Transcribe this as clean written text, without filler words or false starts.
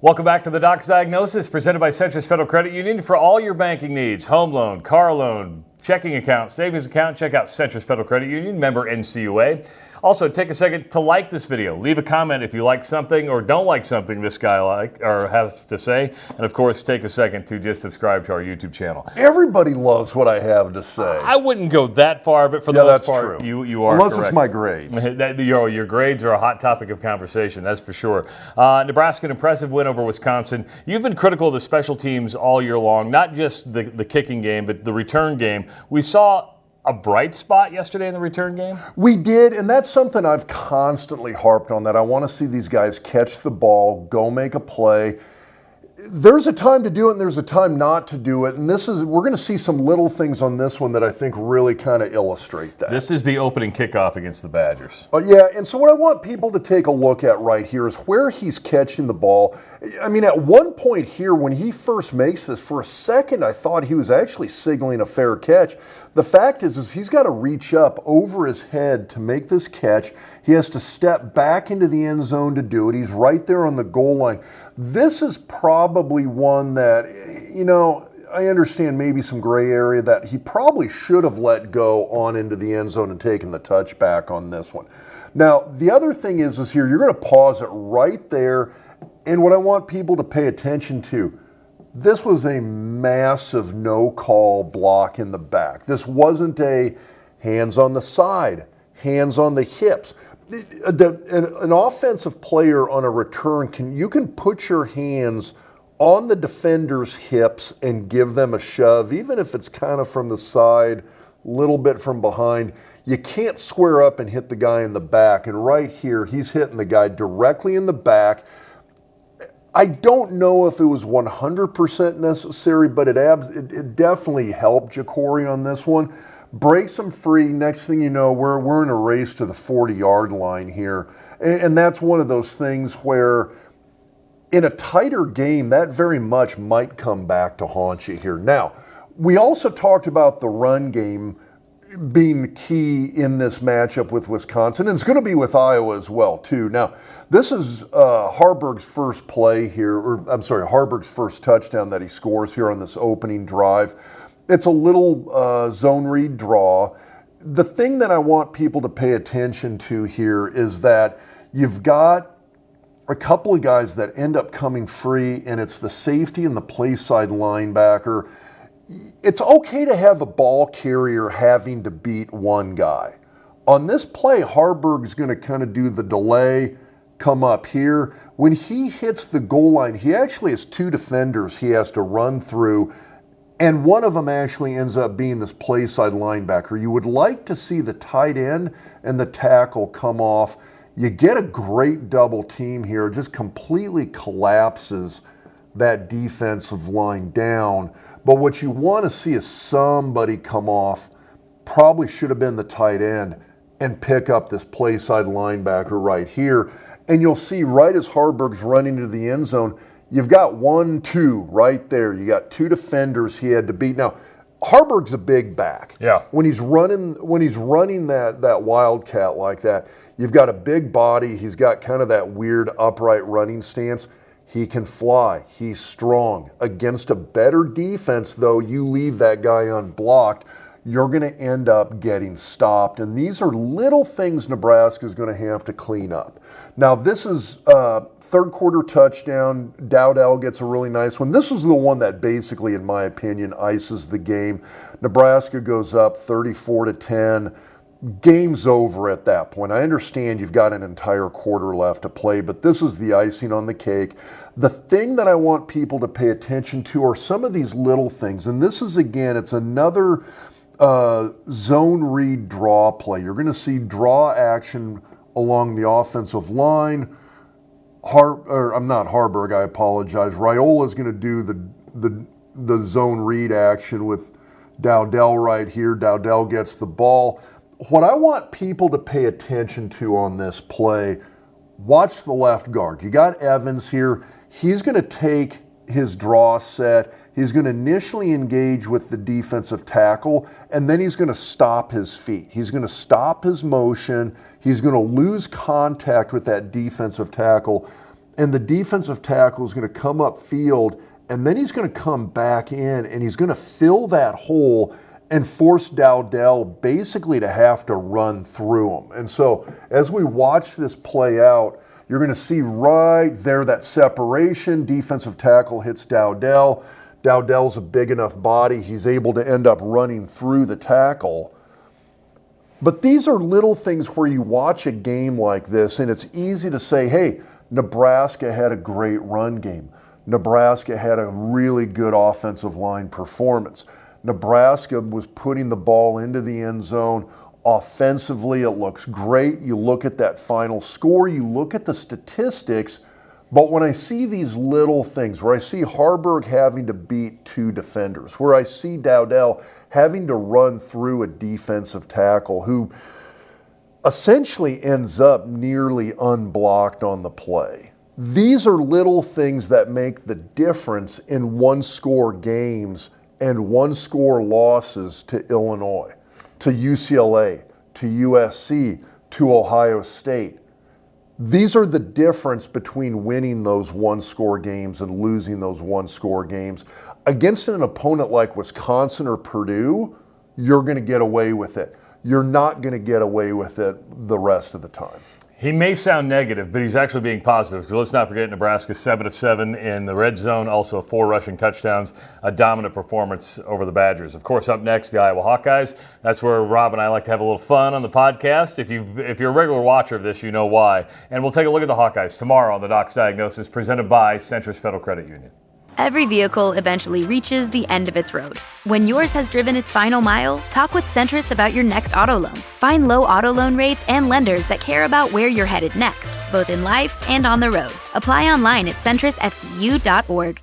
Welcome back to the Doc's Diagnosis, presented by Centris Federal Credit Union. For all your banking needs, home loan, car loan, checking account, savings account, check out Centris Federal Credit Union, member NCUA. Also, take a second to like this video. Leave a comment if you like something or don't like something this guy has to say. And of course, take a second to just subscribe to our YouTube channel. Everybody loves what I have to say. I wouldn't go that far, but for the most part, you are Unless correct. It's my grades. Your grades are a hot topic of conversation, that's for sure. Nebraska, an impressive win over Wisconsin. You've been critical of the special teams all year long, not just the kicking game, but the return game. We saw a bright spot yesterday in the return game? We did, and that's something I've constantly harped on, that I want to see these guys catch the ball, go make a play. There's a time to do it and there's a time not to do it, and we're going to see some little things on this one that I think really kind of illustrate that. This is the opening kickoff against the Badgers. Yeah, and so what I want people to take a look at right here is where he's catching the ball. I mean, at one point here, when he first makes this, for a second I thought he was actually signaling a fair catch. The fact is he's got to reach up over his head to make this catch. He has to step back into the end zone to do it. He's right there on the goal line. This is probably one that, I understand maybe some gray area that he probably should have let go on into the end zone and taken the touchback on this one. Now, the other thing is here, you're going to pause it right there. And what I want people to pay attention to, this was a massive no-call block in the back. This wasn't a hands on the side, hands on the hips. An offensive player on a return, you can put your hands on the defender's hips and give them a shove, even if it's kind of from the side, a little bit from behind. You can't square up and hit the guy in the back. And right here, he's hitting the guy directly in the back. I don't know if it was 100% necessary, but it definitely helped Jacory on this one. Breaks him free. Next thing you know, we're in a race to the 40-yard line here. And that's one of those things where in a tighter game, that very much might come back to haunt you here. Now, we also talked about the run game being the key in this matchup with Wisconsin, and it's going to be with Iowa as well, too. Now, this is Harburg's first play here, Harburg's first touchdown that he scores here on this opening drive. It's a little zone read draw. The thing that I want people to pay attention to here is that you've got a couple of guys that end up coming free, and it's the safety and the play side linebacker. It's okay to have a ball carrier having to beat one guy. On this play, Harburg's going to kind of do the delay, come up here. When he hits the goal line, he actually has two defenders he has to run through, and one of them actually ends up being this play side linebacker. You would like to see the tight end and the tackle come off. You get a great double team here, just completely collapses that defensive line down. But what you want to see is somebody come off, probably should have been the tight end, and pick up this play side linebacker right here. And you'll see right as Harburg's running into the end zone, you've got 1-2 right there. You got two defenders he had to beat. Now, Harburg's a big back. Yeah. When he's running that wildcat like that, you've got a big body. He's got kind of that weird upright running stance. He can fly. He's strong. Against a better defense, though, you leave that guy unblocked, you're going to end up getting stopped. And these are little things Nebraska is going to have to clean up. Now, this is third quarter touchdown. Dowdell gets a really nice one. This is the one that basically, in my opinion, ices the game. Nebraska goes up 34-10. Game's over at that point. I understand you've got an entire quarter left to play, but this is the icing on the cake. The thing that I want people to pay attention to are some of these little things. And this is, again, it's another zone read draw play. You're going to see draw action along the offensive line. Harburg, I apologize. Raiola is going to do the zone read action with Dowdell right here. Dowdell gets the ball. What I want people to pay attention to on this play, watch the left guard. You got Evans here. He's going to take his draw set. He's going to initially engage with the defensive tackle, and then he's going to stop his feet. He's going to stop his motion. He's going to lose contact with that defensive tackle. and the defensive tackle is going to come upfield, and then he's going to come back in, and he's going to fill that hole and force Dowdell basically to have to run through him. And so as we watch this play out, you're going to see right there that separation. Defensive tackle hits Dowdell. Dowdell's a big enough body. He's able to end up running through the tackle. But these are little things where you watch a game like this, and it's easy to say, hey, Nebraska had a great run game. Nebraska had a really good offensive line performance. Nebraska was putting the ball into the end zone. Offensively, it looks great. You look at that final score, you look at the statistics, but when I see these little things, where I see Harburg having to beat 2 defenders, where I see Dowdell having to run through a defensive tackle who essentially ends up nearly unblocked on the play. These are little things that make the difference in one-score games and one-score losses to Illinois, to UCLA, to USC, to Ohio State. These are the difference between winning those one-score games and losing those one-score games. Against an opponent like Wisconsin or Purdue, you're going to get away with it. You're not going to get away with it the rest of the time. He may sound negative, but he's actually being positive, because let's not forget Nebraska 7 of 7 in the red zone, also 4 rushing touchdowns, a dominant performance over the Badgers. Of course, up next, the Iowa Hawkeyes. That's where Rob and I like to have a little fun on the podcast. If you're a regular watcher of this, you know why. And we'll take a look at the Hawkeyes tomorrow on the Doc's Diagnosis, presented by Centris Federal Credit Union. Every vehicle eventually reaches the end of its road. When yours has driven its final mile, talk with Centris about your next auto loan. Find low auto loan rates and lenders that care about where you're headed next, both in life and on the road. Apply online at centrisfcu.org.